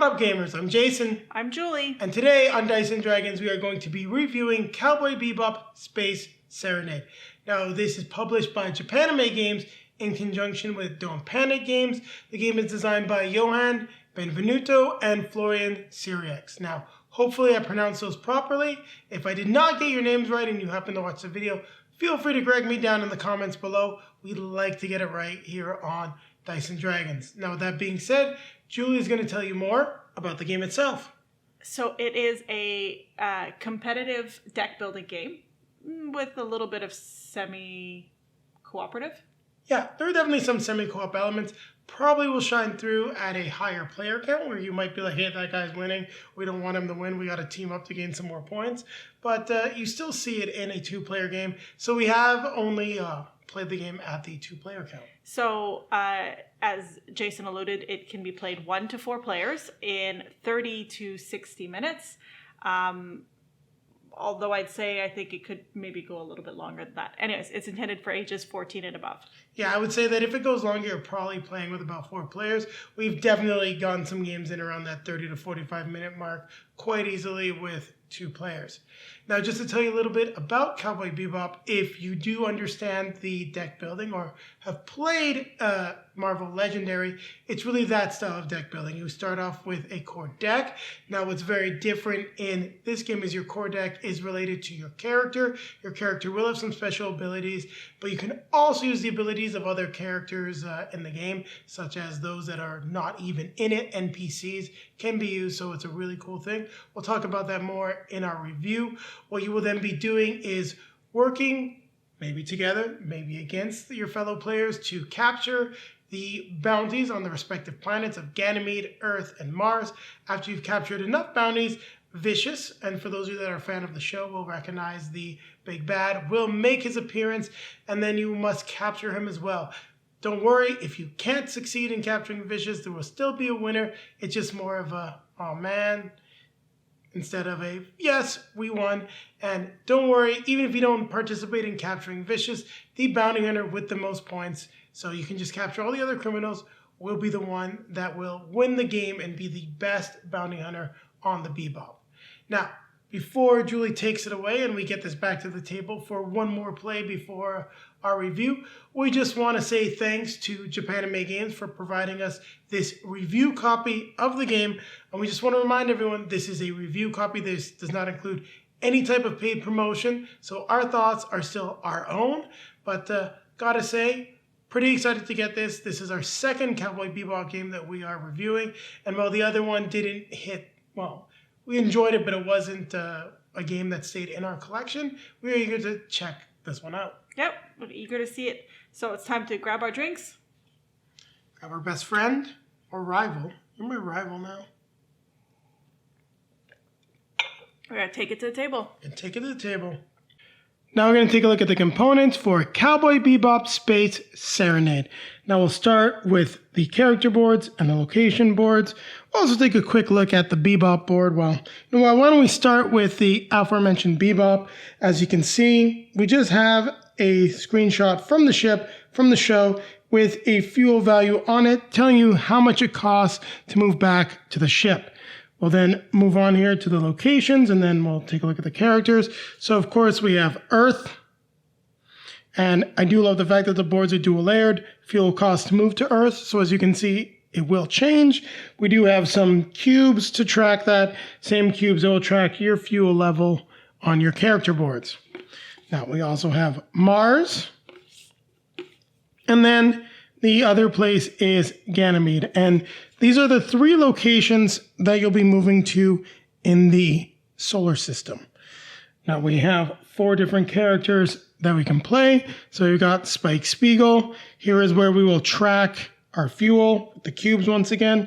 What up, gamers? I'm Jason. I'm Julie. And today on Dice & Dragons, we are going to be reviewing Cowboy Bebop Space Serenade. Now, this is published by Japanime Games in conjunction with Don't Panic Games. The game is designed by Johan, Benvenuto, and Florian Sirieix. Now, hopefully I pronounced those properly. If I did not get your names right and you happen to watch the video, feel free to correct me down in the comments below. We'd like to get it right here on Dice & Dragons. Now, with that being said, Julie is going to tell you more about the game itself. So it is a competitive deck building game with a little bit of semi-cooperative. Yeah, there are definitely some semi-co-op elements. Probably will shine through at a higher player count where you might be like, hey, that guy's winning. We don't want him to win. We got to team up to gain some more points. But you still see it in a two-player game. So we have only played the game at the two-player count. So as Jason alluded, it can be played 1 to 4 players in 30 to 60 minutes. Although I'd say I think it could maybe go a little bit longer than that. Anyways, it's intended for ages 14 and above. Yeah, I would say that if it goes longer, you're probably playing with about 4 players. We've definitely gotten some games in around that 30 to 45 minute mark quite easily with 2 players. Now, just to tell you a little bit about Cowboy Bebop, if you do understand the deck building or have played Marvel Legendary, it's really that style of deck building. You start off with a core deck. Now, what's very different in this game is your core deck is related to your character. Your character will have some special abilities, but you can also use the abilities of other characters in the game, such as those that are not even in it. NPCs can be used, so it's a really cool thing. We'll talk about that more in our review. What you will then be doing is working, maybe together, maybe against your fellow players, to capture the bounties on the respective planets of Ganymede, Earth, and Mars. After you've captured enough bounties, Vicious, and for those of you that are a fan of the show will recognize the big bad, will make his appearance, and then you must capture him as well. Don't worry, if you can't succeed in capturing Vicious, there will still be a winner. It's just more of a, oh man, instead of a, yes, we won. And don't worry, even if you don't participate in capturing Vicious, the bounty hunter with the most points, so you can just capture all the other criminals, will be the one that will win the game and be the best bounty hunter on the Bebop. Now, before Julie takes it away and we get this back to the table for one more play before our review, we just want to say thanks to Japanime Games for providing us this review copy of the game. And we just want to remind everyone this is a review copy. This does not include any type of paid promotion. So our thoughts are still our own. But gotta say, pretty excited to get this. This is our second Cowboy Bebop game that we are reviewing. And while the other one didn't hit, well, we enjoyed it, but it wasn't a game that stayed in our collection. We are eager to check this one out. Yep, we're eager to see it. So it's time to grab our drinks. Grab our best friend or rival. You're my rival now. We're going to take it to the table. And take it to the table. Now we're going to take a look at the components for Cowboy Bebop Space Serenade. Now we'll start with the character boards and the location boards. We'll also take a quick look at the Bebop board. Well, why don't we start with the aforementioned Bebop. As you can see, we just have a screenshot from the ship, from the show, with a fuel value on it, telling you how much it costs to move back to the ship. We'll then move on here to the locations, and then we'll take a look at the characters. So, of course, we have Earth. And I do love the fact that the boards are dual layered. Fuel costs to move to Earth. So, as you can see, it will change. We do have some cubes to track that. Same cubes that will track your fuel level on your character boards. Now, we also have Mars. And then the other place is Ganymede. And these are the 3 locations that you'll be moving to in the solar system. Now we have 4 different characters that we can play. So you've got Spike Spiegel. Here is where we will track our fuel, the cubes once again.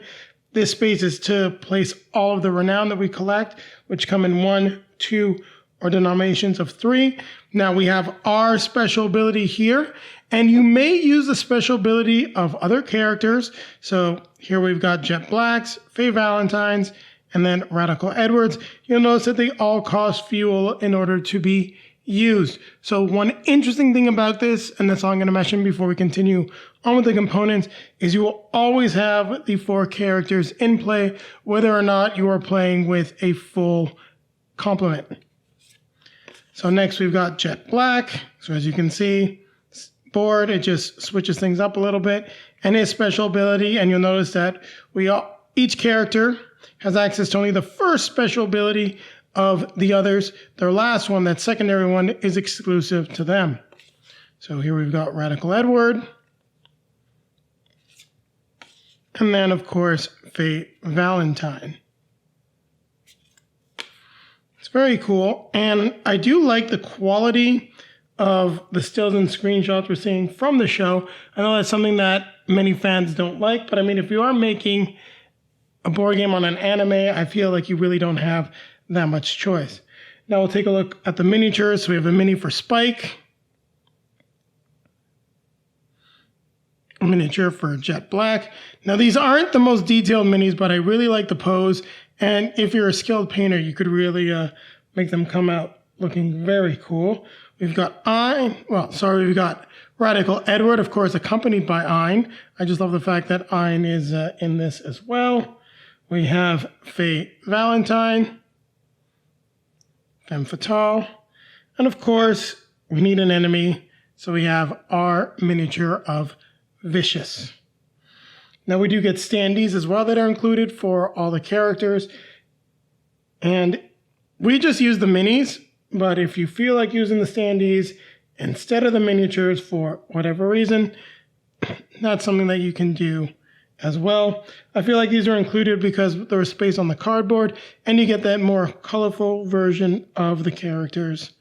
This space is to place all of the renown that we collect, which come in 1, 2, or denominations of 3. Now we have our special ability here, and you may use the special ability of other characters. So here we've got Jet Blacks, Faye Valentine's, and then Radical Edwards. You'll notice that they all cost fuel in order to be used. So one interesting thing about this, and that's all I'm going to mention before we continue on with the components, is you will always have the 4 characters in play, whether or not you are playing with a full complement. So next we've got Jet Black. So as you can see, board, it just switches things up a little bit. And his special ability, and you'll notice that each character has access to only the first special ability of the others. Their last one, that secondary one, is exclusive to them. So here we've got Radical Edward. And then, of course, Faye Valentine. It's very cool. And I do like the quality of the stills and screenshots we're seeing from the show. I know that's something that many fans don't like, but I mean, if you are making a board game on an anime, I feel like you really don't have that much choice. Now we'll take a look at the miniatures. So we have a mini for Spike, a miniature for Jet Black. Now these aren't the most detailed minis, but I really like the pose. And if you're a skilled painter, you could really make them come out looking very cool. We've got we've got Radical Edward, of course, accompanied by Ein. I just love the fact that Ein is in this as well. We have Faye Valentine, Femme Fatale, and of course, we need an enemy, so we have our miniature of Vicious. Now we do get standees as well that are included for all the characters, and we just use the minis, but if you feel like using the standees instead of the miniatures for whatever reason, that's something that you can do as well. I feel like these are included because there was space on the cardboard, and you get that more colorful version of the characters.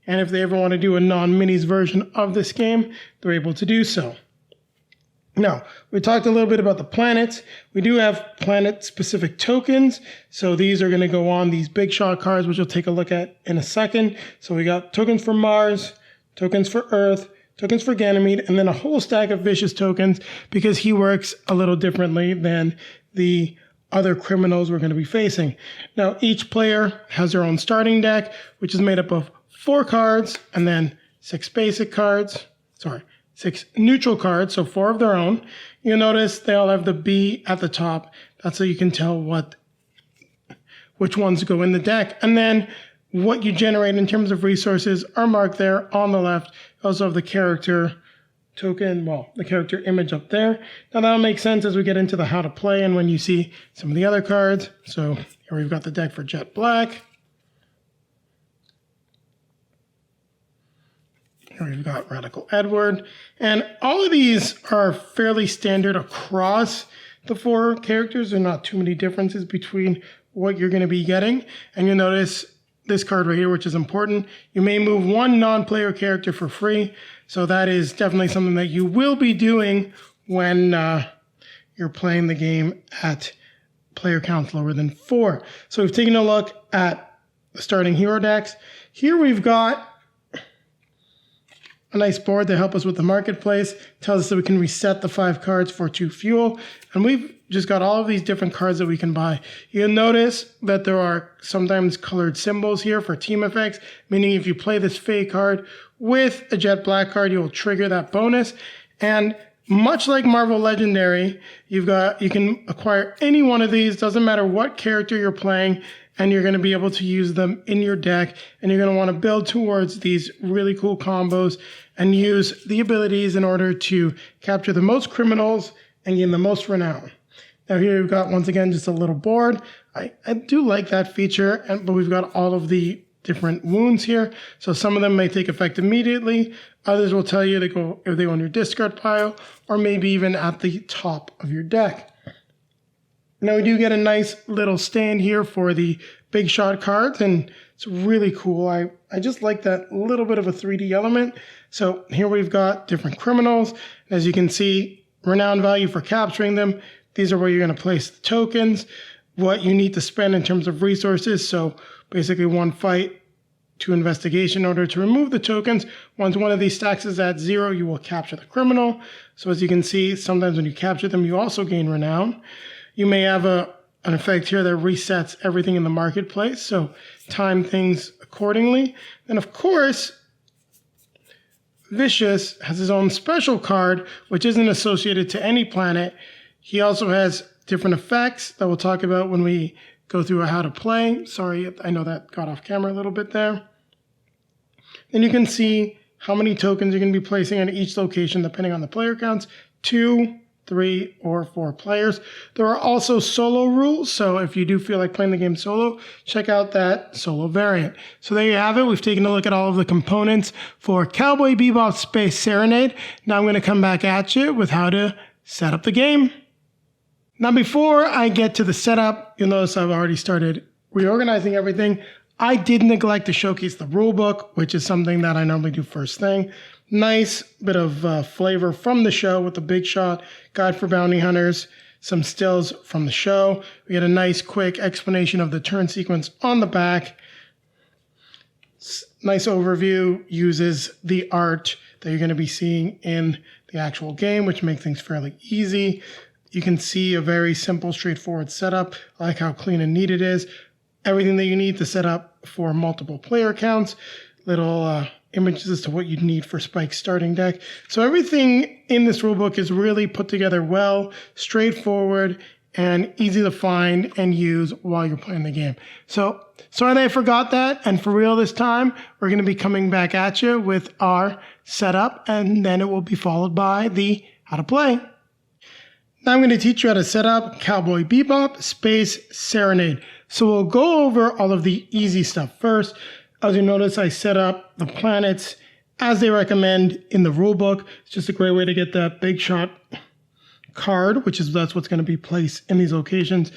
And if they ever want to do a non-minis version of this game, they're able to do so. Now, we talked a little bit about the planets. We do have planet-specific tokens. So these are going to go on these big shot cards, which we'll take a look at in a second. So we got tokens for Mars, tokens for Earth, tokens for Ganymede, and then a whole stack of Vicious tokens because he works a little differently than the other criminals we're going to be facing. Now, each player has their own starting deck, which is made up of 4 cards and then 6 basic cards. 6 neutral cards, so 4 of their own. You'll notice they all have the B at the top. That's so you can tell which ones go in the deck. And then what you generate in terms of resources are marked there on the left. You also have the character token, the character image up there. Now that'll make sense as we get into the how to play and when you see some of the other cards. So here we've got the deck for Jet Black. Here we've got Radical Edward. And all of these are fairly standard across the 4 characters. There are not too many differences between what you're going to be getting. And you'll notice this card right here, which is important. You may move 1 non-player character for free. So that is definitely something that you will be doing when you're playing the game at player counts lower than 4. So we've taken a look at the starting hero decks. Here we've got a nice board to help us with the marketplace. Tells us that we can reset the 5 cards for 2 fuel. And we've just got all of these different cards that we can buy. You'll notice that there are sometimes colored symbols here for team effects, meaning if you play this Faye card with a Jet Black card, you will trigger that bonus. And much like Marvel Legendary, you can acquire any one of these, doesn't matter what character you're playing, and you're going to be able to use them in your deck, and you're going to want to build towards these really cool combos and use the abilities in order to capture the most criminals and gain the most renown. Now here we've got, once again, just a little board. I do like that feature, but we've got all of the different wounds here. So some of them may take effect immediately. Others will tell you if they go on your discard pile, or maybe even at the top of your deck. Now we do get a nice little stand here for the big shot cards, and it's really cool. I just like that little bit of a 3D element. So here we've got different criminals. As you can see, renown value for capturing them. These are where you're going to place the tokens, what you need to spend in terms of resources. So basically 1 fight, 2 investigation in order to remove the tokens. Once one of these stacks is at 0, you will capture the criminal. So as you can see, sometimes when you capture them, you also gain renown. You may have an effect here that resets everything in the marketplace. So time things accordingly. And of course, Vicious has his own special card, which isn't associated to any planet. He also has different effects that we'll talk about when we go through how to play. Sorry, I know that got off camera a little bit there. Then you can see how many tokens you're going to be placing on each location depending on the player counts. 2, 3, or 4 players. There are also solo rules, so if you do feel like playing the game solo, check out that solo variant. So there you have it. We've taken a look at all of the components for Cowboy Bebop Space Serenade. Now I'm going to come back at you with how to set up the game. Now before I get to the setup, you'll notice I've already started reorganizing everything. I did neglect to showcase the rulebook, which is something that I normally do first thing. Nice bit of flavor from the show with the Big Shot, Guide for Bounty Hunters, some stills from the show. We get a nice quick explanation of the turn sequence on the back. Nice overview, uses the art that you're going to be seeing in the actual game, which makes things fairly easy. You can see a very simple, straightforward setup. I like how clean and neat it is. Everything that you need to set up for multiple player counts. Little images as to what you'd need for Spike's starting deck. So everything in this rulebook is really put together well, straightforward, and easy to find and use while you're playing the game. So sorry that I forgot that, and for real this time, we're going to be coming back at you with our setup, and then it will be followed by the how to play. Now I'm going to teach you how to set up Cowboy Bebop Space Serenade. So we'll go over all of the easy stuff first. As you notice, I set up the planets as they recommend in the rulebook. It's just a great way to get that Big Shot card, that's what's going to be placed in these locations,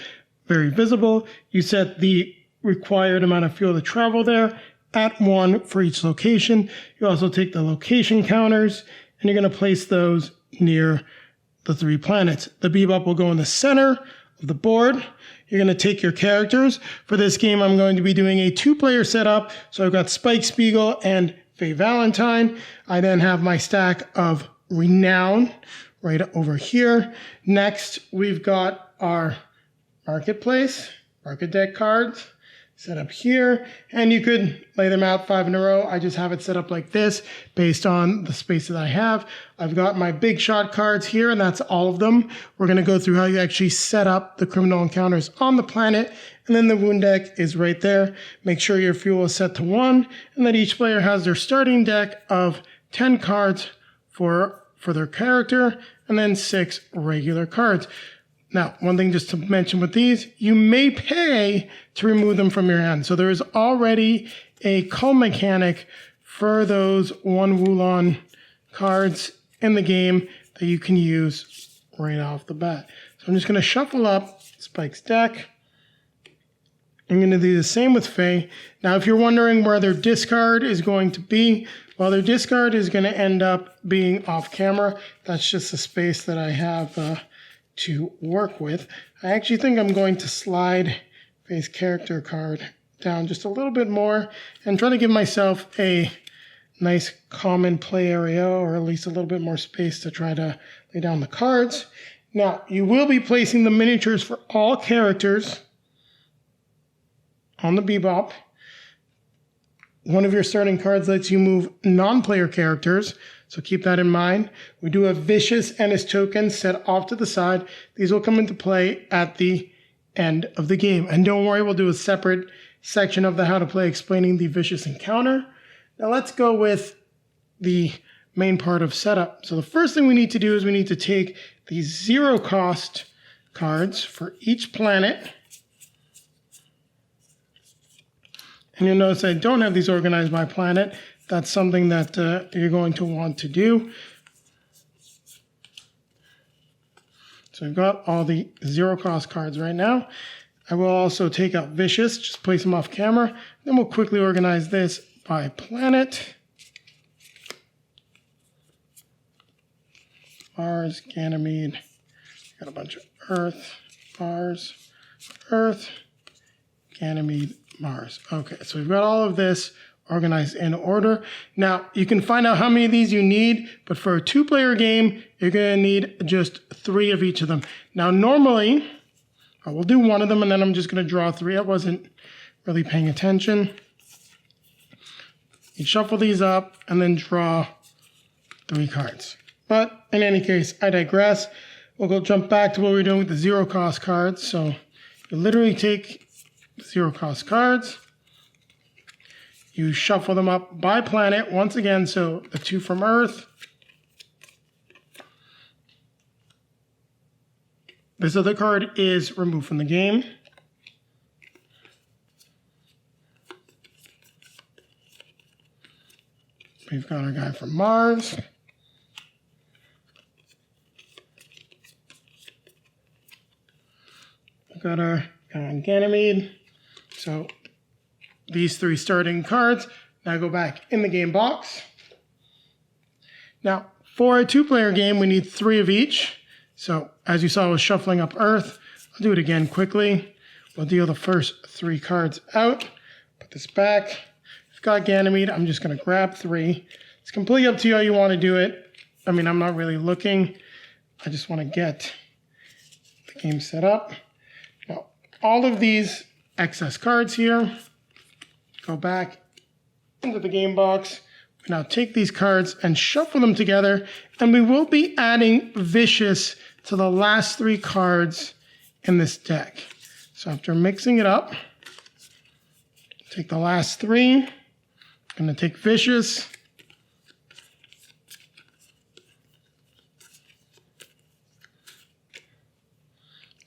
very visible. You set the required amount of fuel to travel there at 1 for each location. You also take the location counters, and you're going to place those near the 3 planets. The Bebop will go in the center of the board. You're going to take your characters. For this game, I'm going to be doing a 2-player setup. So I've got Spike Spiegel and Faye Valentine. I then have my stack of Renown right over here. Next, we've got our market deck cards set up here. And you could lay them out 5 in a row. I just have it set up like this based on the space that I have. I've got my Big Shot cards here, and that's all of them. We're going to go through how you actually set up the criminal encounters on the planet. And then the wound deck is right there. Make sure your fuel is set to 1, and that each player has their starting deck of 10 cards for their character, and then 6 regular cards. Now, one thing just to mention with these, you may pay to remove them from your hand. So there is already a cull mechanic for those 1 Wulon cards in the game that you can use right off the bat. So I'm just going to shuffle up Spike's deck. I'm going to do the same with Faye. Now, if you're wondering where their discard is going to be, well, their discard is going to end up being off camera. That's just the space that I have to work with. I actually think I'm going to slide Faye's character card down just a little bit more and try to give myself a nice common play area, or at least a little bit more space to try to lay down the cards. Now, you will be placing the miniatures for all characters on the Bebop. One of your starting cards lets you move non-player characters, so keep that in mind. We do have Vicious and his tokens set off to the side. These will come into play at the end of the game. And don't worry, we'll do a separate section of the how to play explaining the Vicious encounter. Now let's go with the main part of setup. So the first thing we need to do is we need to take these 0 cost cards for each planet. And you'll notice I don't have these organized by planet. That's something that you're going to want to do. So I've got all the 0 cost cards right now. I will also take out Vicious, just place them off camera. Then we'll quickly organize this by planet. Mars, Ganymede, got a bunch of Earth, Mars, Earth, Ganymede, Mars. Okay, so we've got all of this organized in order. Now, you can find out how many of these you need, but for a 2-player game, you're going to need just 3 of each of them. Now, normally, I will do 1 of them, and then I'm just going to draw 3. I wasn't really paying attention. You shuffle these up and then draw 3 cards. But in any case, I digress. We'll go jump back to what we were doing with the 0 cost cards. So you literally take 0 cost cards. You shuffle them up by planet once again. So the 2 from Earth. This other card is removed from the game. We've got our guy from Mars. We've got our guy on Ganymede. So these 3 starting cards now go back in the game box. Now, for a 2-player game, we need 3 of each. So as you saw, I was shuffling up Earth. I'll do it again quickly. We'll deal the first 3 cards out. Put this back. I've got Ganymede. I'm just going to grab 3. It's completely up to you how you want to do it. I mean, I'm not really looking. I just want to get the game set up. Now, all of these excess cards here go back into the game box. We now take these cards and shuffle them together, and we will be adding Vicious to the last 3 cards in this deck. So after mixing it up, take the last 3. I'm going to take Vicious.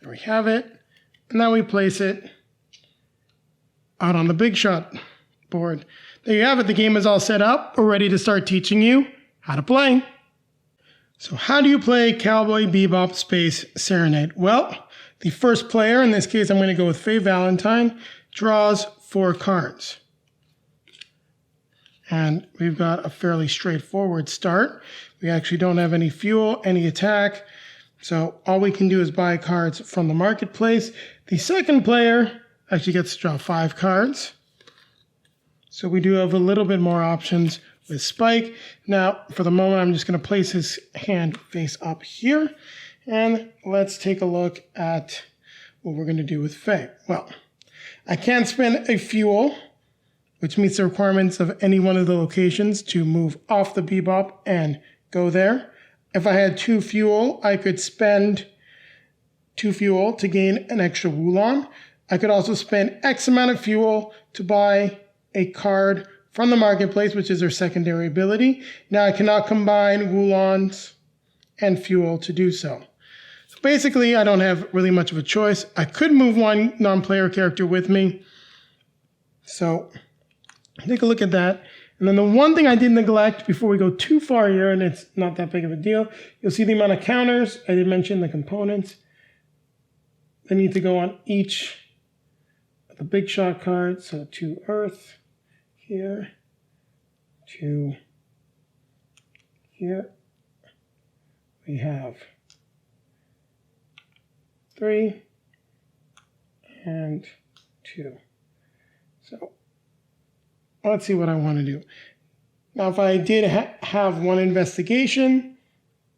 There we have it. And now we place it out on the big shot board. There you have it. The game is all set up. We're ready to start teaching you how to play. So how do you play Cowboy Bebop Space Serenade? Well, the first player, in this case I'm going to go with Faye Valentine, draws 4 cards. And we've got a fairly straightforward start. We actually don't have any fuel, any attack. So all we can do is buy cards from the marketplace. The second player actually gets to draw 5 cards. So we do have a little bit more options with Spike. Now, for the moment, I'm just going to place his hand face up here. And let's take a look at what we're going to do with Faye. Well, I can't spend a fuel, which meets the requirements of any one of the locations to move off the Bebop and go there. If I had 2 fuel, I could spend 2 fuel to gain an extra Wulon. I could also spend X amount of fuel to buy a card from the marketplace, which is their secondary ability. Now I cannot combine Wulons and fuel to do so. So basically, I don't have really much of a choice. I could move 1 non-player character with me. So take a look at that. And then the one thing I did neglect before we go too far here, and it's not that big of a deal, you'll see the amount of counters. I did mention the components. They need to go on each of the big shot cards. So 2 Earth here, 2 here. We have 3 and 2. So let's see what I want to do. Now, if I did have 1 investigation,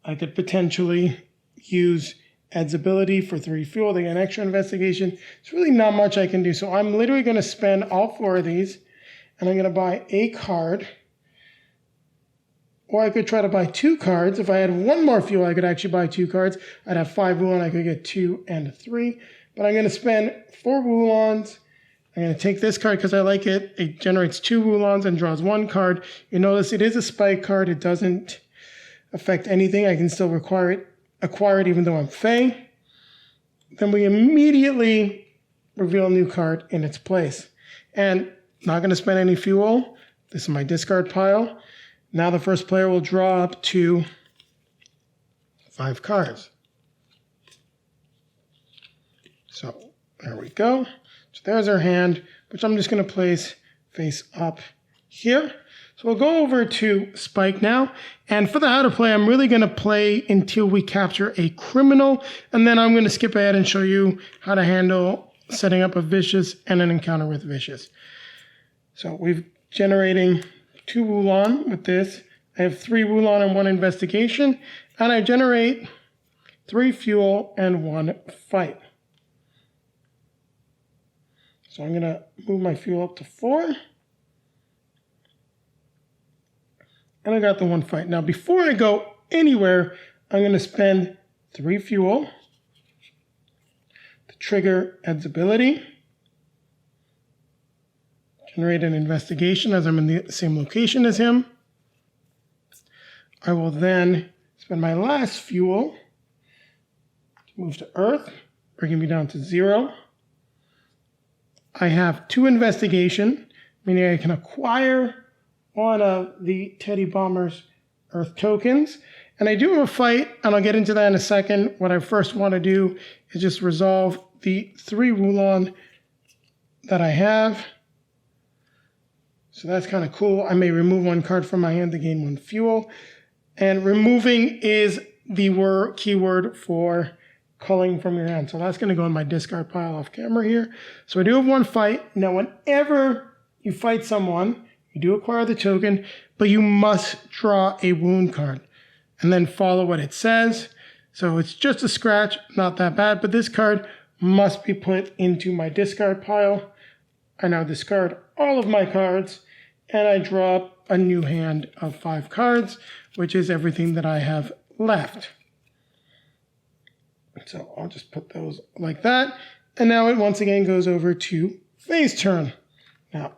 I could potentially use Ed's ability for 3 fuel to get an extra investigation. It's really not much I can do. So I'm literally going to spend all 4 of these, and I'm going to buy a card. Or I could try to buy 2 cards. If I had 1 more fuel, I could actually buy 2 cards. I'd have 5 Wulon. I could get 2 and 3. But I'm going to spend 4 Wulons. I'm going to take this card because I like it. It generates 2 Wulons and draws 1 card. You notice it is a Spike card. It doesn't affect anything. I can still acquire it even though I'm Faye. Then we immediately reveal a new card in its place. And not going to spend any fuel. This is my discard pile. Now the first player will draw up to 5 cards. So there we go. So there's our hand, which I'm just going to place face up here. So we'll go over to Spike now. And for the how to play, I'm really going to play until we capture a criminal. And then I'm going to skip ahead and show you how to handle setting up a Vicious and an encounter with Vicious. So we're generating 2 Wulon with this. I have 3 Wulon and 1 investigation. And I generate 3 fuel and 1 fight. So I'm going to move my fuel up to 4. And I got the 1 fight. Now, before I go anywhere, I'm going to spend 3 fuel to trigger Ed's ability. Generate an investigation as I'm in the same location as him. I will then spend my last fuel to move to Earth, bringing me down to 0. I have 2 investigation, meaning I can acquire one of the Teddy Bomber's Earth tokens. And I do have a fight, and I'll get into that in a second. What I first want to do is just resolve the 3 Wulon that I have. So that's kind of cool. I may remove 1 card from my hand to gain 1 fuel. And removing is the keyword for culling from your hand. So that's going to go in my discard pile off camera here. So I do have 1 fight. Now, whenever you fight someone, you do acquire the token, but you must draw a wound card and then follow what it says. So it's just a scratch, not that bad, but this card must be put into my discard pile. I now discard all of my cards, and I draw a new hand of 5 cards, which is everything that I have left. So I'll just put those like that. And now it once again goes over to Faye's turn. Now,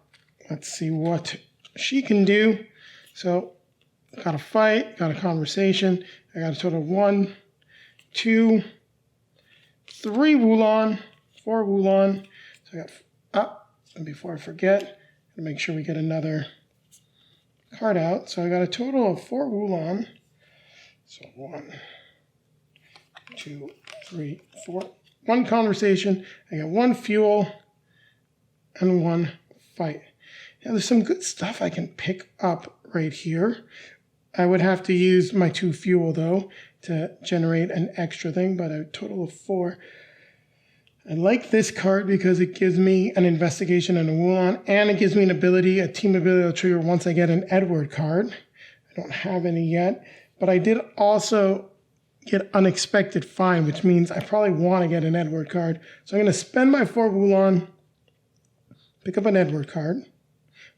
let's see what she can do. So, got a fight, got a conversation. I got a total of 1, 2, 3 Wulon, 4 Wulon. So I got, and before I forget, to make sure we get another card out. So I got a total of 4 Wulon. So 1, 2, 3, 4. 1 conversation. I got 1 fuel and 1 fight. Now there's some good stuff I can pick up right here. I would have to use my 2 fuel though to generate an extra thing, but a total of 4. I like this card because it gives me an investigation and a Wulon, and it gives me an ability, a team ability to trigger once I get an Edward card. I don't have any yet, but I did also get unexpected find, which means I probably want to get an Edward card. So I'm going to spend my 4 Wulon, pick up an Edward card,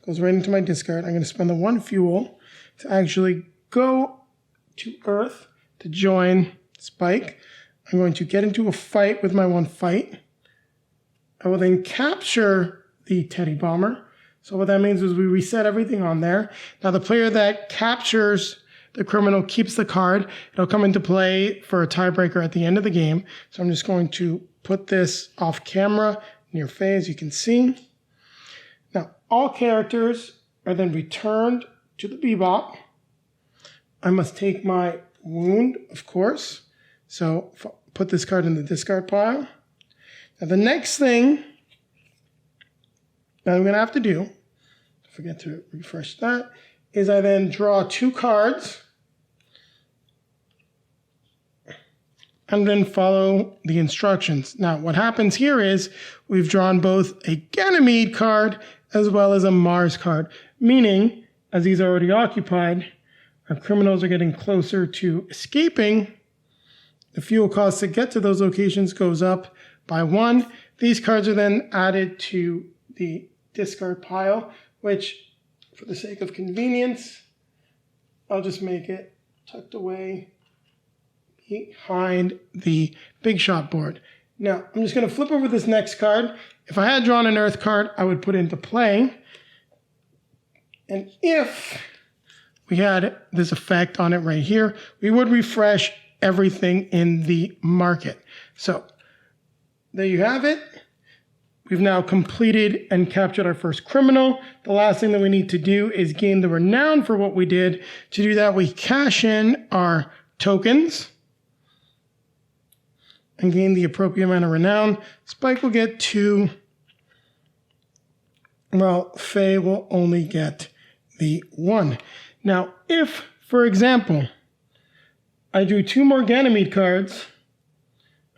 goes right into my discard. I'm going to spend the 1 fuel to actually go to Earth to join Spike. I'm going to get into a fight with my 1 fight. I will then capture the Teddy Bomber. So what that means is we reset everything on there. Now the player that captures the criminal keeps the card. It'll come into play for a tiebreaker at the end of the game. So I'm just going to put this off camera near Faye, as you can see. Now, all characters are then returned to the Bebop. I must take my wound, of course. So put this card in the discard pile. Now, the next thing that I'm going to have to do, forget to refresh that, is I then draw 2 cards and then follow the instructions. Now, what happens here is we've drawn both a Ganymede card as well as a Mars card, meaning, as these are already occupied, our criminals are getting closer to escaping. The fuel cost to get to those locations goes up by 1. These cards are then added to the discard pile, which, for the sake of convenience, I'll just make it tucked away behind the big shot board. Now, I'm just going to flip over this next card. If I had drawn an Earth card, I would put it into play. And if we had this effect on it right here, we would refresh everything in the market. So there you have it. We've now completed and captured our first criminal. The last thing that we need to do is gain the renown for what we did. To do that, we cash in our tokens and gain the appropriate amount of renown. Spike will get 2. Well, Faye will only get the 1. Now, if, for example, I drew 2 more Ganymede cards,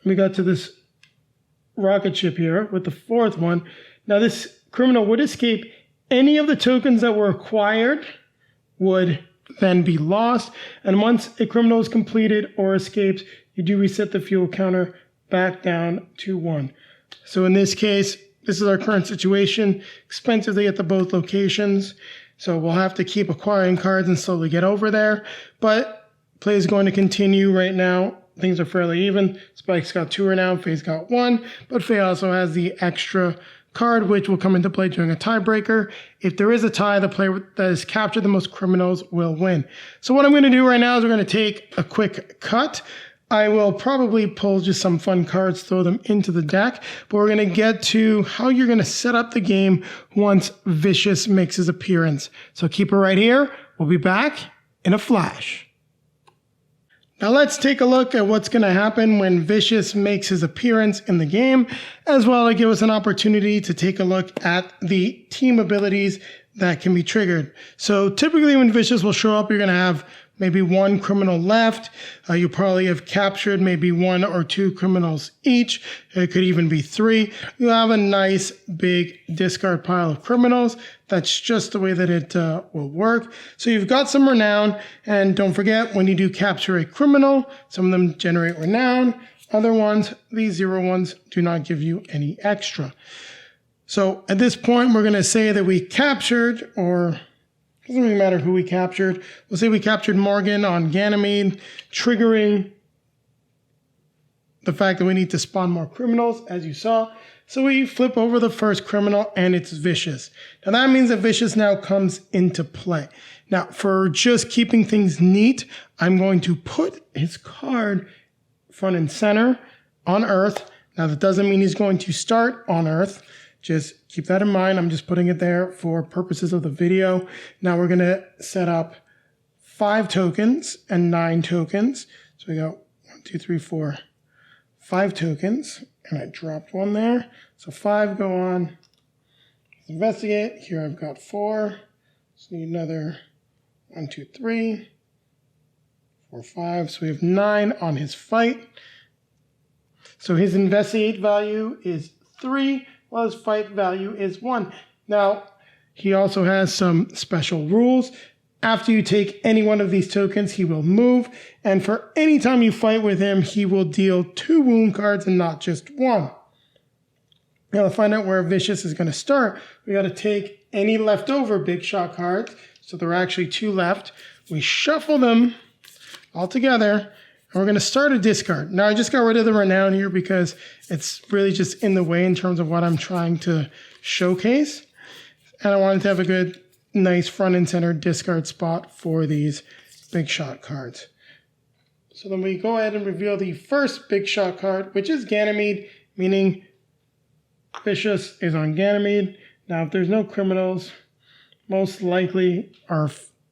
we got to this rocket ship here with the 4th one. Now, this criminal would escape. Any of the tokens that were acquired would then be lost. And once a criminal is completed or escapes, you do reset the fuel counter back down to 1. So in this case, this is our current situation. Expensive to get to both locations. So we'll have to keep acquiring cards and slowly get over there. But play is going to continue right now. Things are fairly even. Spike's got 2 renown, Faye's got 1. But Faye also has the extra card, which will come into play during a tiebreaker. If there is a tie, the player that has captured the most criminals will win. So what I'm going to do right now is we're going to take a quick cut. I will probably pull just some fun cards, throw them into the deck, but we're going to get to how you're going to set up the game once Vicious makes his appearance. So keep it right here. We'll be back in a flash. Now let's take a look at what's going to happen when Vicious makes his appearance in the game, as well as give us an opportunity to take a look at the team abilities that can be triggered. So typically when Vicious will show up, you're going to have maybe 1 criminal left. You probably have captured maybe 1 or 2 criminals each. It could even be 3. You have a nice big discard pile of criminals. That's just the way that it will work. So you've got some renown, and don't forget when you do capture a criminal, some of them generate renown. Other ones, these 0 ones, do not give you any extra. So at this point, we're going to say that we captured, or doesn't really matter who we captured. We'll say we captured Morgan on Ganymede, triggering the fact that we need to spawn more criminals, as you saw. So we flip over the first criminal, and it's Vicious. Now that means that Vicious now comes into play. Now, for just keeping things neat, I'm going to put his card front and center on Earth. Now, that doesn't mean he's going to start on Earth. Just keep that in mind. I'm just putting it there for purposes of the video. Now we're going to set up 5 tokens and 9 tokens. So we go 1, 2, 3, 4, 5 tokens. And I dropped 1 there. So 5 go on. Let's investigate. Here I've got 4. So need another 1, 2, 3, 4, 5. So we have 9 on his fight. So his investigate value is 3. Well, his fight value is 1. Now, he also has some special rules. After you take any one of these tokens, he will move. And for any time you fight with him, he will deal 2 wound cards and not just 1. Now, to find out where Vicious is going to start, we got to take any leftover big shot cards. So there are actually 2 left. We shuffle them all together. And we're going to start a discard. Now, I just got rid of the renown here because it's really just in the way in terms of what I'm trying to showcase. And I wanted to have a good, nice front and center discard spot for these big shot cards. So then we go ahead and reveal the first big shot card, which is Ganymede, meaning Vicious is on Ganymede. Now, if there's no criminals, most likely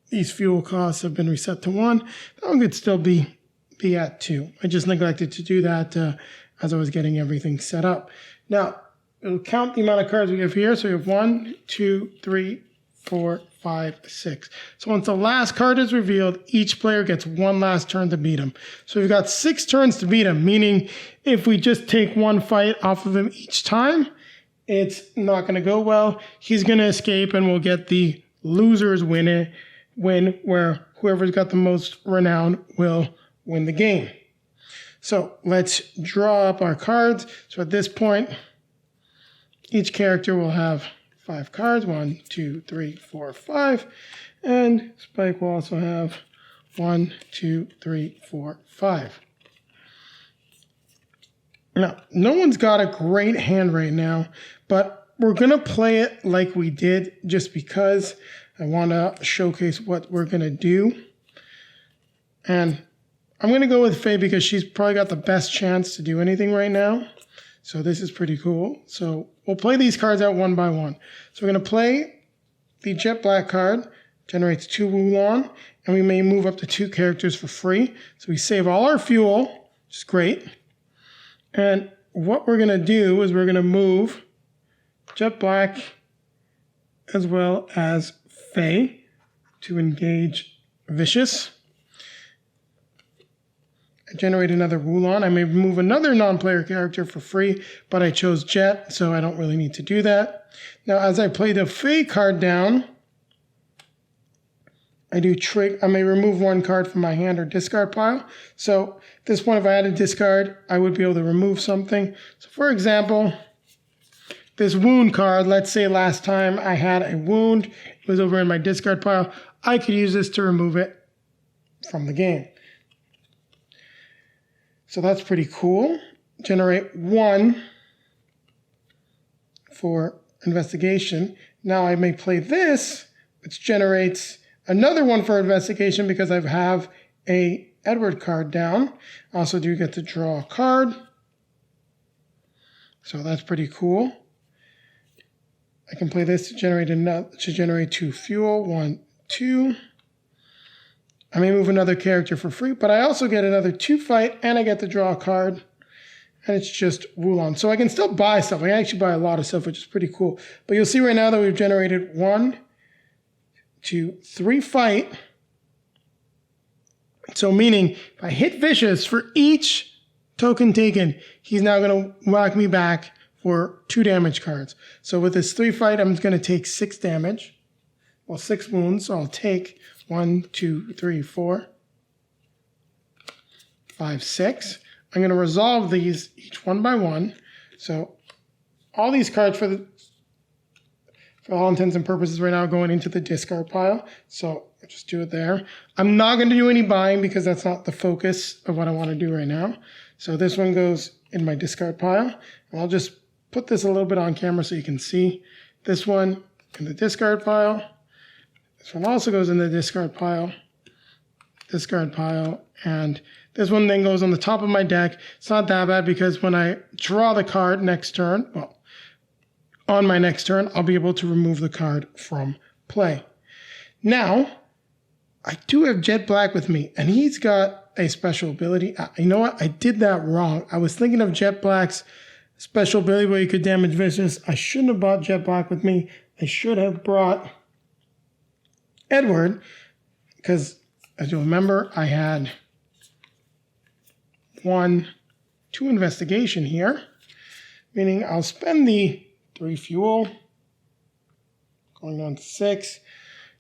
these fuel costs have been reset to 1. That one could still be at 2. I just neglected to do that as I was getting everything set up. Now, it'll count the amount of cards we have here. So we have 1, 2, 3, 4, 5, 6. So once the last card is revealed, each player gets 1 last turn to beat him. So we've got 6 turns to beat him, meaning if we just take 1 fight off of him each time, it's not going to go well. He's going to escape, and we'll get the loser's win, where whoever's got the most renown will win the game. So let's draw up our cards. So at this point, each character will have 5 cards. 1, 2, 3, 4, 5. And Spike will also have 1, 2, 3, 4, 5. Now, no one's got a great hand right now, but we're going to play it like we did just because I want to showcase what we're going to do. And I'm going to go with Faye because she's probably got the best chance to do anything right now. So this is pretty cool. So we'll play these cards out 1 by 1. So we're going to play the Jet Black card, generates 2 Wulon, and we may move up to 2 characters for free. So we save all our fuel, which is great. And what we're going to do is we're going to move Jet Black as well as Faye to engage Vicious. I generate another Wulon. I may remove another non-player character for free, but I chose Jet, so I don't really need to do that. Now, as I play the Faye card down, I may remove 1 card from my hand or discard pile. So at this point, if I had a discard, I would be able to remove something. So for example, this wound card, let's say last time I had a wound, it was over in my discard pile, I could use this to remove it from the game. So that's pretty cool. Generate 1 for investigation. Now I may play this, which generates another 1 for investigation because I have a Edward card down. I also do get to draw a card. So that's pretty cool. I can play this to generate 2 fuel. 1, 2. I may move another character for free, but I also get another 2 fight, and I get to draw a card. And it's just Wulon. So I can still buy stuff. I can actually buy a lot of stuff, which is pretty cool. But you'll see right now that we've generated 1, 2, 3 fight. So meaning, if I hit Vicious for each token taken, he's now going to whack me back for 2 damage cards. So with this 3 fight, I'm going to take 6 damage. Well, 6 wounds. So I'll take 1, 2, 3, 4, 5, 6. I'm going to resolve these each one by one. So all these cards for all intents and purposes right now are going into the discard pile. So I'll just do it there. I'm not going to do any buying because that's not the focus of what I want to do right now. So this one goes in my discard pile. And I'll just put this a little bit on camera so you can see. This one in the discard pile. This one also goes in the discard pile. Discard pile. And this one then goes on the top of my deck. It's not that bad because when I draw the card next turn, well, on my next turn, I'll be able to remove the card from play. Now, I do have Jet Black with me, and he's got a special ability. You know what? I did that wrong. I was thinking of Jet Black's special ability where you could damage Vicious. I shouldn't have brought Jet Black with me. I should have brought Edward, because as you'll remember, I had 1, 2 investigation here, meaning I'll spend the 3 fuel, going down to 6,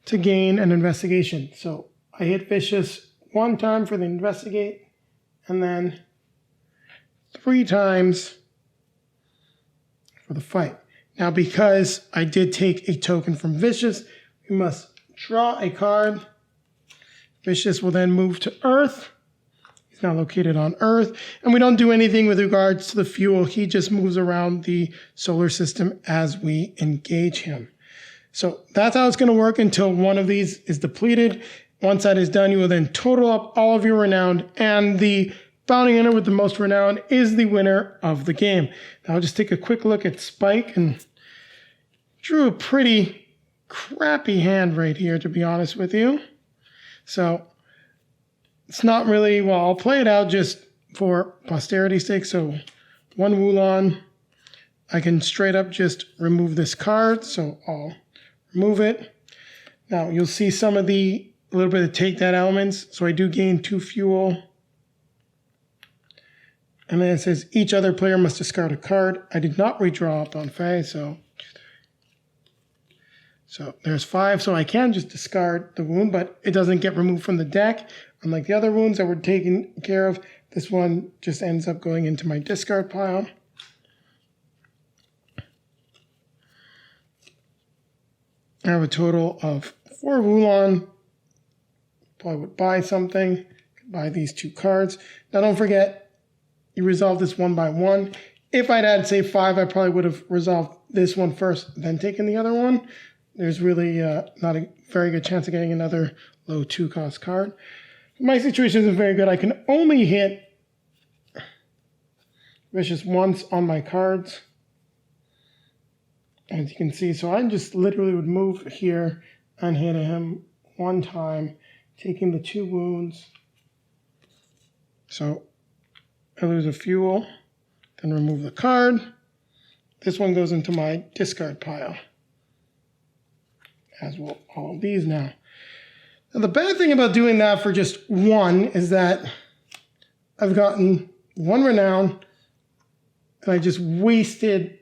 to gain an investigation. So I hit Vicious 1 time for the investigate, and then 3 times for the fight. Now, because I did take a token from Vicious, we must draw a card. Vicious will then move to Earth. He's now located on Earth. And we don't do anything with regards to the fuel. He just moves around the solar system as we engage him. So that's how it's going to work until one of these is depleted. Once that is done, you will then total up all of your renown, and the bounty hunter with the most renown is the winner of the game. Now I'll just take a quick look at Spike, and drew a pretty crappy hand right here, to be honest with you. So it's not really, well, I'll play it out just for posterity's sake. So 1 Wulon, I can straight up just remove this card. So I'll remove it. Now you'll see some of a little bit of take that elements. So I do gain 2 fuel. And then it says each other player must discard a card. I did not redraw up on Faye, so there's 5. So I can just discard the wound, but it doesn't get removed from the deck. Unlike the other wounds that were taken care of, this one just ends up going into my discard pile. I have a total of 4 Wulon. Probably would buy something. Buy these 2 cards. Now don't forget, you resolve this one by one. If I'd had, say, 5, I probably would have resolved this one first, then taken the other one. There's really not a very good chance of getting another low 2-cost card. My situation isn't very good. I can only hit Vicious once on my cards, as you can see. So I just literally would move here and hit him 1 time, taking the 2 wounds. So I lose a fuel, then remove the card. This one goes into my discard pile, as will all of these now. Now, the bad thing about doing that for just 1 is that I've gotten 1 renown, and I just wasted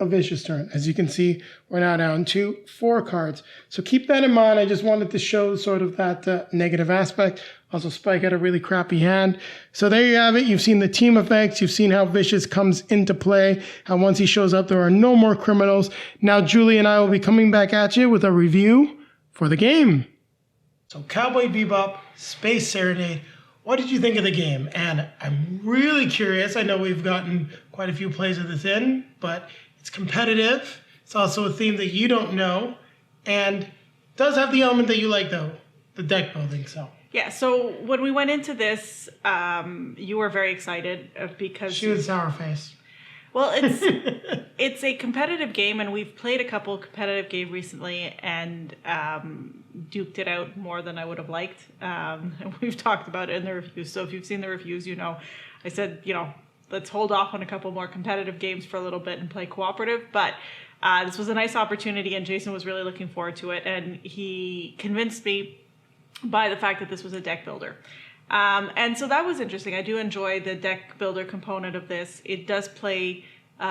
a vicious turn. As you can see, we're now down to 4 cards. So keep that in mind. I just wanted to show sort of that negative aspect. Also, Spike had a really crappy hand. So there you have it. You've seen the team effects. You've seen how Vicious comes into play. How once he shows up, there are no more criminals. Now, Julie and I will be coming back at you with a review for the game. So Cowboy Bebop Space Serenade. What did you think of the game? And I'm really curious. I know we've gotten quite a few plays of this in, but it's competitive. It's also a theme that you don't know, and does have the element that you like, though, the deck building. Yeah, so when we went into this, you were very excited because... She was sour face. Well, it's a competitive game, and we've played a couple competitive games recently and duked it out more than I would have liked. And we've talked about it in the reviews. So if you've seen the reviews, you know, I said, let's hold off on a couple more competitive games for a little bit and play cooperative. But this was a nice opportunity, and Jason was really looking forward to it. And he convinced me by the fact that this was a deck builder. And so that was interesting. I do enjoy the deck builder component of this. It does play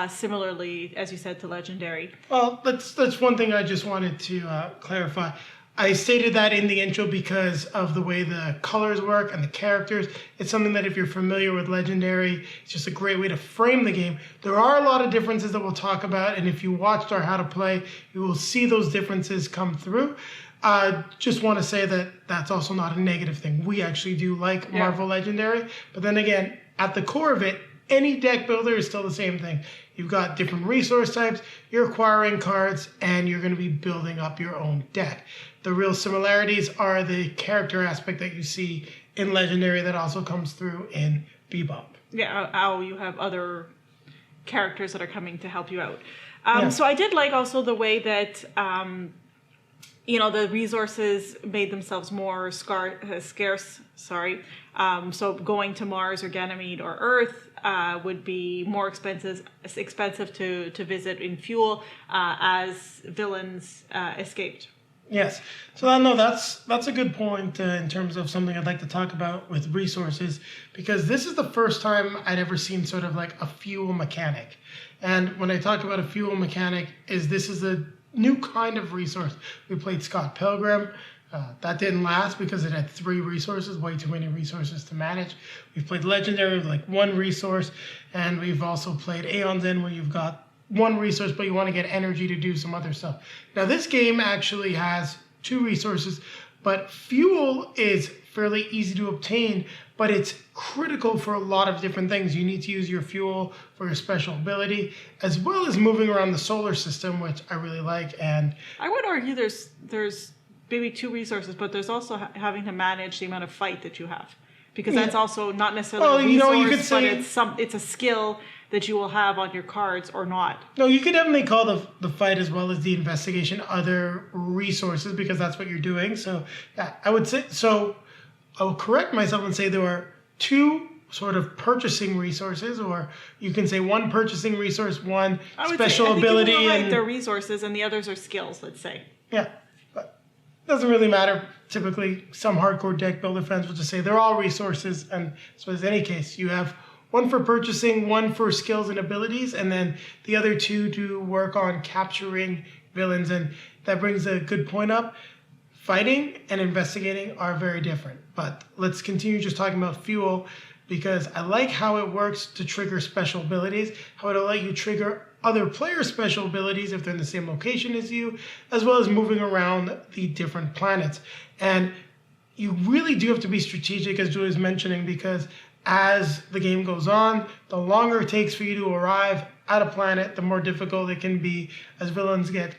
similarly, as you said, to Legendary. Well, that's one thing I just wanted to clarify. I stated that in the intro because of the way the colors work and the characters. It's something that if you're familiar with Legendary, it's just a great way to frame the game. There are a lot of differences that we'll talk about, and if you watched our How to Play, you will see those differences come through. I just want to say that that's also not a negative thing. We actually do like Marvel Legendary. But then again, at the core of it, any deck builder is still the same thing. You've got different resource types, you're acquiring cards, and you're going to be building up your own deck. The real similarities are the character aspect that you see in Legendary that also comes through in Bebop. Yeah, how you have other characters that are coming to help you out. So I did like also the way that... the resources made themselves more scarce. So going to Mars or Ganymede or Earth would be more expensive to visit in fuel as villains escaped. Yes. So that's a good point in terms of something I'd like to talk about with resources, because this is the first time I'd ever seen sort of like a fuel mechanic. And when I talk about a fuel mechanic, this is a new kind of resource. We played Scott Pilgrim. That didn't last because it had 3 resources, way too many resources to manage. We've played Legendary with like 1 resource, and we've also played Aeon's End where you've got 1 resource, but you want to get energy to do some other stuff. Now this game actually has 2 resources, but fuel is fairly easy to obtain, but it's critical for a lot of different things. You need to use your fuel for your special ability, as well as moving around the solar system, which I really like. And I would argue there's maybe 2 resources, but there's also having to manage the amount of fight that you have, because that's also not necessarily a resource, you could say, but it's a skill that you will have on your cards or not. No, you could definitely call the fight as well as the investigation other resources, because that's what you're doing. So yeah, I would say so. I'll correct myself and say there are 2 sort of purchasing resources, or you can say 1 purchasing resource, 1 special ability. And they're resources, and the others are skills, let's say. Yeah, but it doesn't really matter. Typically, some hardcore deck builder fans will just say they're all resources, and so in any case, you have 1 for purchasing, 1 for skills and abilities, and then the other 2 to work on capturing villains. And that brings a good point up. Fighting and investigating are very different, but let's continue just talking about fuel, because I like how it works to trigger special abilities, how it'll let you trigger other players' special abilities if they're in the same location as you, as well as moving around the different planets. And you really do have to be strategic, as Julie was mentioning, because as the game goes on, the longer it takes for you to arrive at a planet, the more difficult it can be as villains get,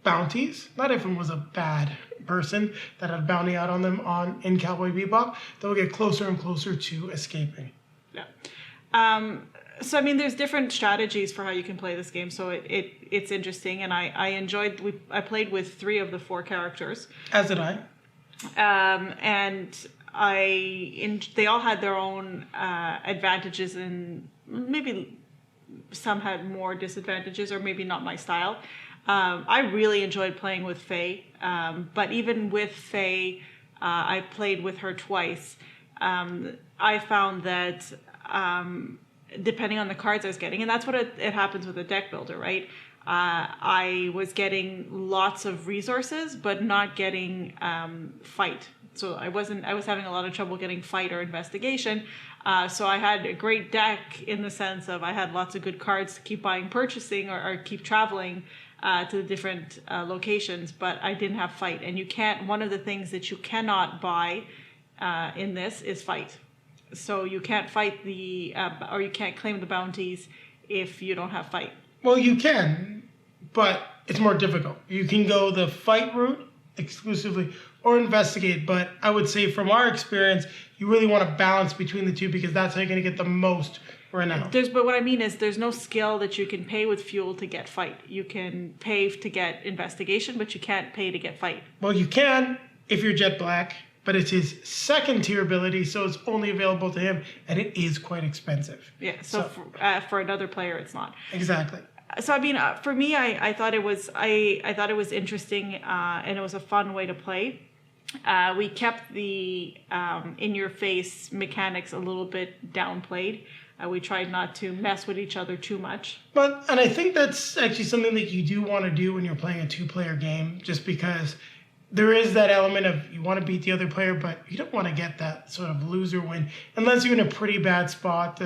bounties. Not everyone was a bad person that had a bounty out on them in Cowboy Bebop. They'll get closer and closer to escaping. Yeah. So I mean, there's different strategies for how you can play this game. So it's interesting, and I enjoyed. I played with 3 of the 4 characters. As did I. And they all had their own advantages, and maybe some had more disadvantages, or maybe not my style. I really enjoyed playing with Faye, but even with Faye, I played with her twice. I found that depending on the cards I was getting. And that's what it happens with a deck builder, right? I was getting lots of resources, but not getting fight. So I was having a lot of trouble getting fight or investigation. So I had a great deck in the sense of I had lots of good cards to keep buying, purchasing, or keep traveling to the different locations, but I didn't have fight. And one of the things that you cannot buy in this is fight. So you can't fight or you can't claim the bounties if you don't have fight. Well, you can, but it's more difficult. You can go the fight route exclusively or investigate, but I would say from our experience, you really want to balance between the two because that's how you're going to get the most renown. But what I mean is there's no skill that you can pay with fuel to get fight. You can pay to get investigation, but you can't pay to get fight. Well, you can if you're Jet Black, but it's his second tier ability, so it's only available to him, and it is quite expensive. Yeah, so for another player, it's not. Exactly. So I mean, for me, I thought it was interesting, and it was a fun way to play. We kept the in-your-face mechanics a little bit downplayed. We tried not to mess with each other too much. And I think that's actually something that you do want to do when you're playing a two-player game, just because there is that element of you want to beat the other player, but you don't want to get that sort of loser win unless you're in a pretty bad spot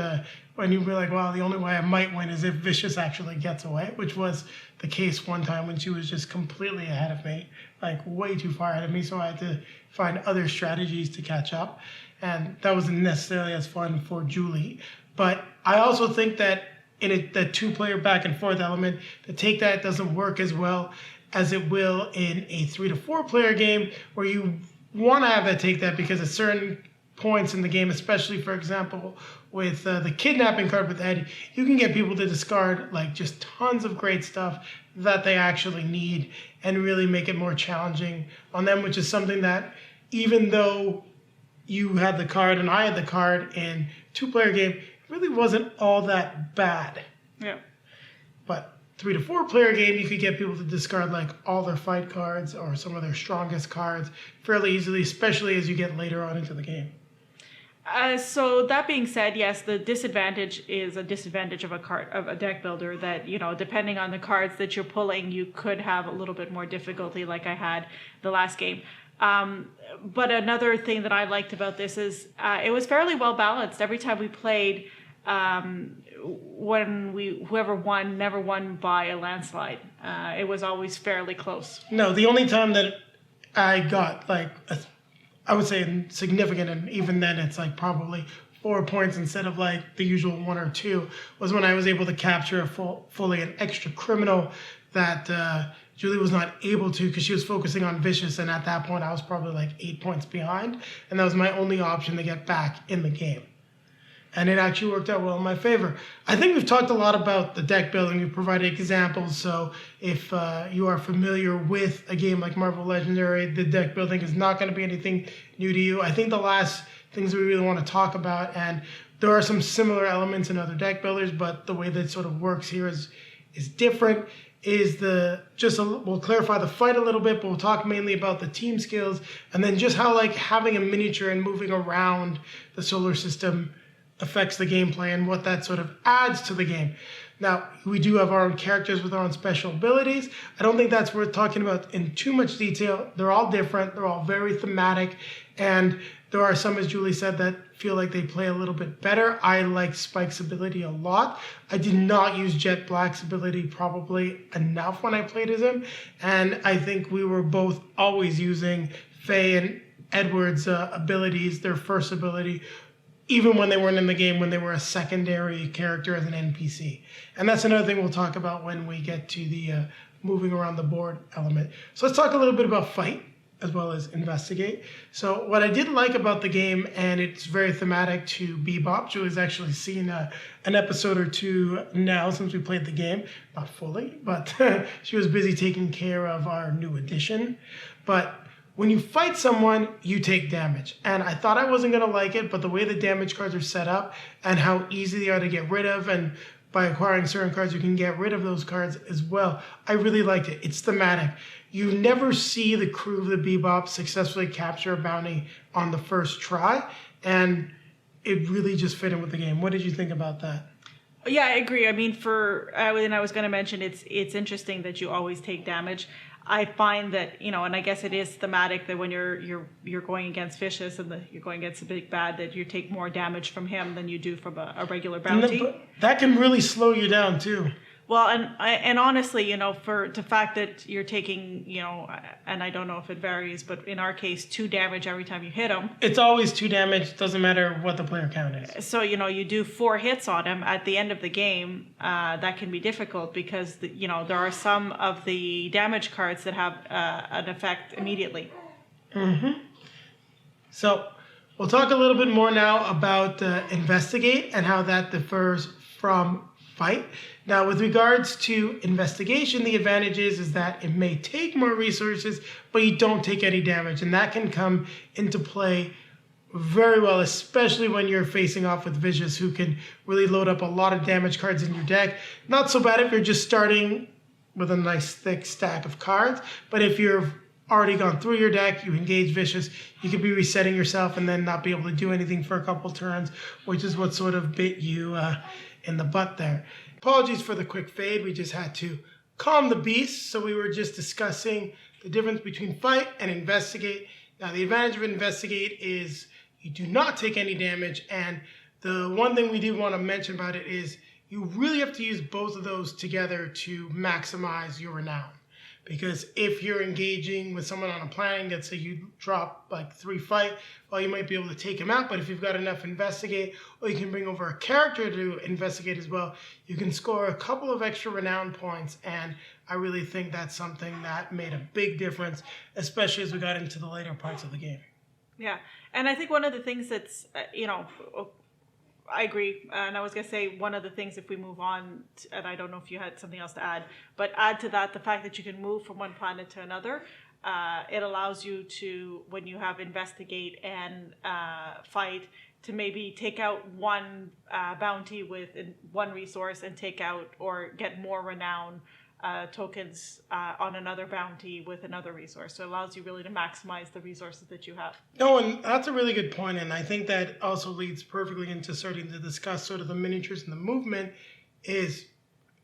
when you'd be like, well, the only way I might win is if Vicious actually gets away, which was the case one time when she was just completely ahead of me, like way too far ahead of me, so I had to find other strategies to catch up, and that wasn't necessarily as fun for Julie. But I also think that in that two-player back-and-forth element, the take-that doesn't work as well as it will in a 3 to 4 player game where you want to have that take-that because at certain points in the game, especially, for example, with the kidnapping card with Ed, you can get people to discard like just tons of great stuff that they actually need and really make it more challenging on them, which is something that even though you had the card and I had the card in two-player game, it really wasn't all that bad. Yeah. But 3 to 4 player game, you could get people to discard like all their fight cards or some of their strongest cards fairly easily, especially as you get later on into the game. So that being said, yes, the disadvantage is a disadvantage of a deck builder that, depending on the cards that you're pulling, you could have a little bit more difficulty like I had the last game. But another thing that I liked about this is it was fairly well balanced. Every time we played, whoever won never won by a landslide. It was always fairly close. No, the only time that I got I would say significant, and even then it's like probably 4 points instead of like the usual 1 or 2, was when I was able to capture fully an extra criminal that Julie was not able to because she was focusing on Vicious, and at that point I was probably like 8 points behind, and that was my only option to get back in the game. And it actually worked out well in my favor. I think we've talked a lot about the deck building. We've provided examples. So if you are familiar with a game like Marvel Legendary, the deck building is not going to be anything new to you. I think the last things we really want to talk about, and there are some similar elements in other deck builders, but the way that sort of works here is different, we'll clarify the fight a little bit, but we'll talk mainly about the team skills, and then just how like having a miniature and moving around the solar system affects the gameplay and what that sort of adds to the game. Now, we do have our own characters with our own special abilities. I don't think that's worth talking about in too much detail. They're all different. They're all very thematic. And there are some, as Julie said, that feel like they play a little bit better. I like Spike's ability a lot. I did not use Jet Black's ability probably enough when I played as him. And I think we were both always using Faye and Edward's abilities, their first ability, even when they weren't in the game, when they were a secondary character as an NPC. And that's another thing we'll talk about when we get to the moving around the board element. So let's talk a little bit about fight as well as investigate. So what I did like about the game, and it's very thematic to Bebop, Julie's actually seen an episode or two now since we played the game, not fully, but she was busy taking care of our new edition. But when you fight someone, you take damage. And I thought I wasn't going to like it, but the way the damage cards are set up and how easy they are to get rid of, and by acquiring certain cards, you can get rid of those cards as well. I really liked it. It's thematic. You never see the crew of the Bebop successfully capture a bounty on the first try, and it really just fit in with the game. What did you think about that? Yeah, I agree. I mean, and I was going to mention it's interesting that you always take damage. I find that, and I guess it is thematic that when you're going against Vicious and you're going against a big bad, that you take more damage from him than you do from a regular bounty. But that can really slow you down too. Well, and honestly, for the fact that you're taking, and I don't know if it varies, but in our case, 2 damage every time you hit him. It's always 2 damage. Doesn't matter what the player count is. So, you do 4 hits on him at the end of the game. That can be difficult because, there are some of the damage cards that have an effect immediately. Mm-hmm. So we'll talk a little bit more now about Investigate and how that differs from Fight. Now, with regards to Investigation, the advantage is that it may take more resources, but you don't take any damage. And that can come into play very well, especially when you're facing off with Vicious, who can really load up a lot of damage cards in your deck. Not so bad if you're just starting with a nice thick stack of cards, but if you've already gone through your deck, you engage Vicious, you could be resetting yourself and then not be able to do anything for a couple turns, which is what sort of bit you in the butt there. Apologies for the quick fade. We just had to calm the beast. So we were just discussing the difference between Fight and Investigate. Now, the advantage of Investigate is you do not take any damage. And the one thing we do want to mention about it is you really have to use both of those together to maximize your renown. Because if you're engaging with someone on a planning, let's say you drop like 3 Fight, well, you might be able to take him out, but if you've got enough Investigate, or you can bring over a character to Investigate as well, you can score a couple of extra renown points, and I really think that's something that made a big difference, especially as we got into the later parts of the game. Yeah, and I think one of the things that's, I agree. And I was going to say one of the things, if we move on, and I don't know if you had something else to add, but add to that the fact that you can move from one planet to another. It allows you to, when you have Investigate and Fight, to maybe take out one bounty with one resource and take out or get more renown tokens on another bounty with another resource. So it allows you really to maximize the resources that you have. No, and that's a really good point, and I think that also leads perfectly into starting to discuss sort of the miniatures and the movement is,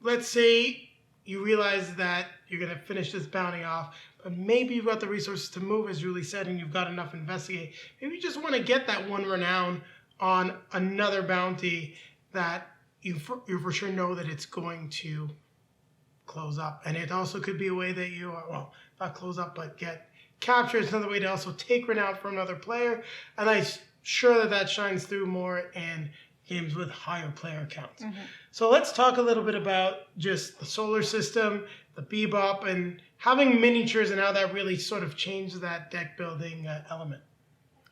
let's say you realize that you're going to finish this bounty off, but maybe you've got the resources to move, as Julie said, and you've got enough Investigate. Maybe you just want to get that 1 renown on another bounty that you for sure know that it's going to close up. And it also could be a way that you, well, not close up, but get captured. It's another way to also take renown from another player. And I'm sure that shines through more in games with higher player counts. Mm-hmm. So let's talk a little bit about just the solar system, the Bebop, and having miniatures and how that really sort of changed that deck building element.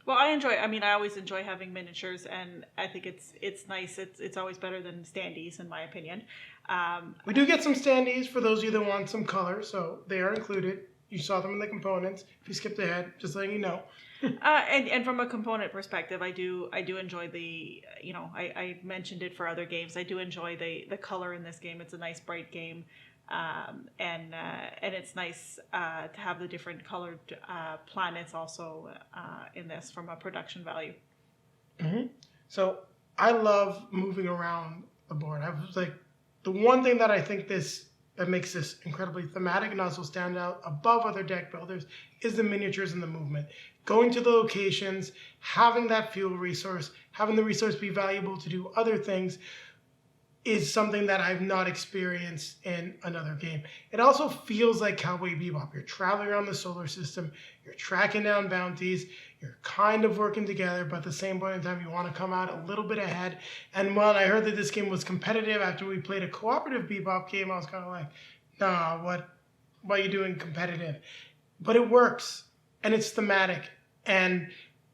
Well, I always enjoy having miniatures, and I think it's nice. It's always better than standees, in my opinion. We do get some standees for those of you that want some color, so they are included. You saw them in the components. If you skipped ahead, just letting you know. And from a component perspective, I do enjoy the, I mentioned it for other games. I do enjoy the color in this game. It's a nice bright game. And it's nice to have the different colored planets also in this from a production value. Mm-hmm. So I love moving around the board. I was like, the one thing that I think that makes this incredibly thematic and also stand out above other deck builders is the miniatures and the movement. Going to the locations, having that fuel resource, having the resource be valuable to do other things is something that I've not experienced in another game. It also feels like Cowboy Bebop. You're traveling around the solar system, you're tracking down bounties, you're kind of working together, but at the same point in time, you want to come out a little bit ahead. And when I heard that this game was competitive after we played a cooperative Bebop game, I was kind of like, nah, what are you doing competitive? But it works, and it's thematic. And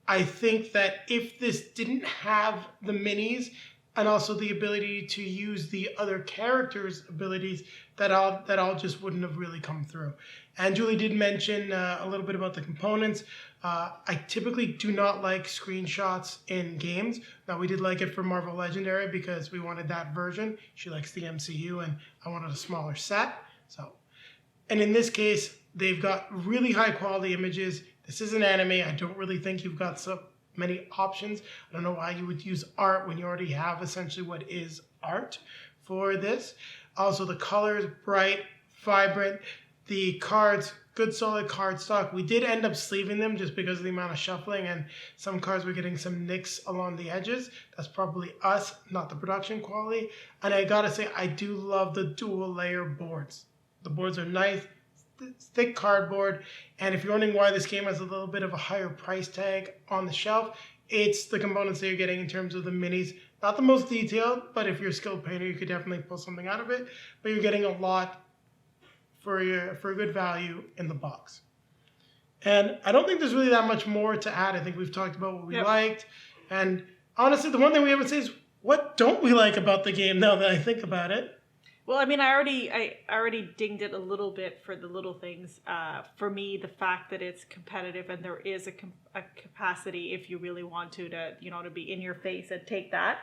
I think that if this didn't have the minis, and also the ability to use the other characters' abilities, that all just wouldn't have really come through. And Julie did mention a little bit about the components. I typically do not like screenshots in games. Now, we did like it for Marvel Legendary because we wanted that version. She likes the MCU, and I wanted a smaller set. And in this case, they've got really high quality images. This is an anime. I don't really think you've got many options. I don't know why you would use art when you already have essentially what is art for this. Also, the colors, bright, vibrant. The cards, good solid card stock. We did end up sleeving them just because of the amount of shuffling, and some cards were getting some nicks along the edges. That's probably us, not the production quality. And I gotta say, I do love the dual layer boards. The boards are nice, thick cardboard. And if you're wondering why this game has a little bit of a higher price tag on the shelf, it's the components that you're getting in terms of the minis. Not the most detailed, but if you're a skilled painter, you could definitely pull something out of it. But you're getting a lot for a good value in the box. And I don't think there's really that much more to add. I think we've talked about what we liked. And honestly, the one thing we haven't said is, what don't we like about the game now that I think about it? Well, I mean, I already dinged it a little bit for the little things. For me, the fact that it's competitive and there is a capacity, if you really want to be in your face and take that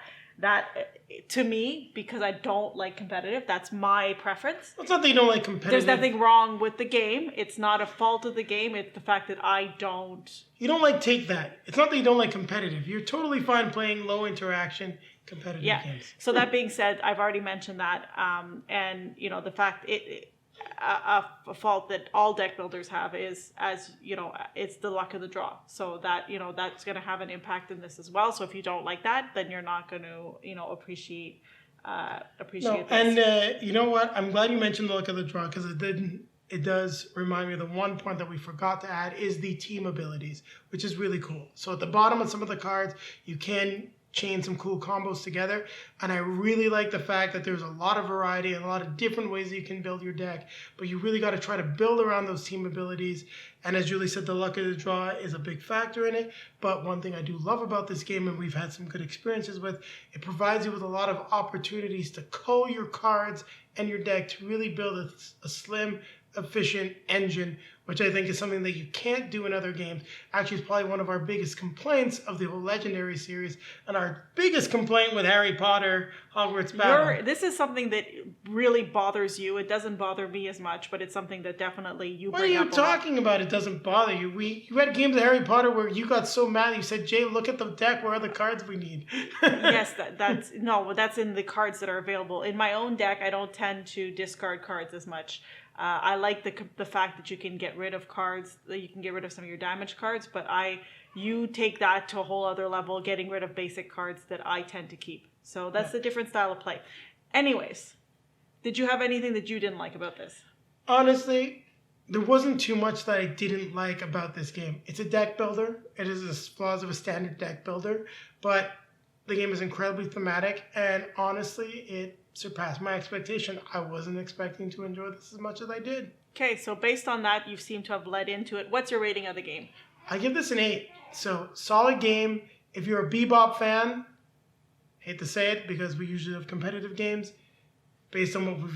to me, because I don't like competitive, that's my preference. Well, it's not that you don't like competitive. There's nothing wrong with the game. It's not a fault of the game. It's the fact that I don't. You don't like take that. It's not that you don't like competitive. You're totally fine playing low interaction competitive games. So that being said, I've already mentioned that, and the fact a fault that all deck builders have is, as you know, it's the luck of the draw. So that that's going to have an impact in this as well. So if you don't like that, then you're not going to appreciate this. And you know what? I'm glad you mentioned the luck of the draw, because it does remind me of the one point that we forgot to add is the team abilities, which is really cool. So at the bottom of some of the cards, you can chain some cool combos together, and I really like the fact that there's a lot of variety and a lot of different ways that you can build your deck, but you really got to try to build around those team abilities. And as Julie said, the luck of the draw is a big factor in it. But one thing I do love about this game, and we've had some good experiences with, it provides you with a lot of opportunities to cull your cards and your deck to really build a slim, efficient engine, which I think is something that you can't do in other games. Actually, it's probably one of our biggest complaints of the whole Legendary series, and our biggest complaint with Harry Potter Hogwarts Battle. This is something that really bothers you. It doesn't bother me as much, but it's something that definitely you bring up. What are you talking about? It doesn't bother you. You had games of Harry Potter where you got so mad you said, "Jay, look at the deck. Where are the cards we need?" Yes, that's in the cards that are available. In my own deck, I don't tend to discard cards as much. I like the fact that you can get rid of cards, that you can get rid of some of your damaged cards, but you take that to a whole other level, getting rid of basic cards that I tend to keep. So that's a different style of play. Anyways, did you have anything that you didn't like about this? Honestly, there wasn't too much that I didn't like about this game. It's a deck builder. It is the flaws of a standard deck builder, but the game is incredibly thematic, and honestly, it surpassed my expectation. I wasn't expecting to enjoy this as much as I did. Okay, so based on that, you seem to have led into it. What's your rating of the game? I give this an 8. So, solid game. If you're a Bebop fan, hate to say it because we usually have competitive games, based on what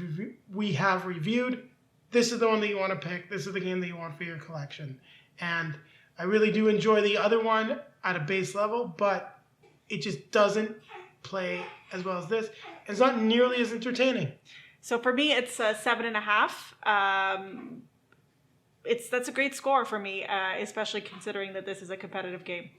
we have reviewed, this is the one that you want to pick. This is the game that you want for your collection. And I really do enjoy the other one at a base level, but it just doesn't play as well as this. It's not nearly as entertaining. So for me, it's a 7.5. That's a great score for me, especially considering that this is a competitive game.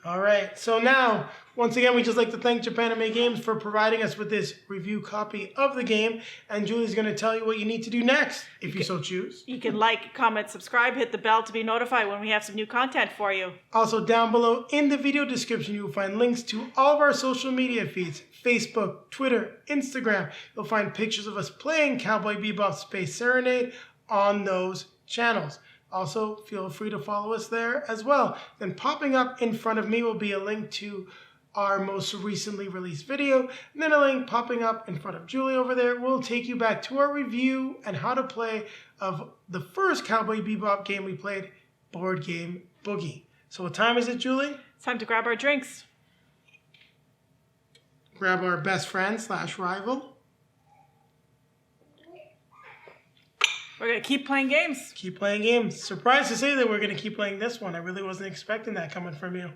All right. So now, once again, we just like to thank Japanime Games for providing us with this review copy of the game. And Julie's going to tell you what you need to do next, if you so choose. You can like, comment, subscribe, hit the bell to be notified when we have some new content for you. Also, down below in the video description, you will find links to all of our social media feeds. Facebook, Twitter, Instagram. You'll find pictures of us playing Cowboy Bebop Space Serenade on those channels. Also, feel free to follow us there as well. Then popping up in front of me will be a link to our most recently released video. And then a link popping up in front of Julie over there will take you back to our review and how to play of the first Cowboy Bebop game we played, Board Game Boogie. So what time is it, Julie? It's time to grab our drinks. Grab our best friend / rival. We're going to keep playing games. Keep playing games. Surprised to say that we're going to keep playing this one. I really wasn't expecting that coming from you.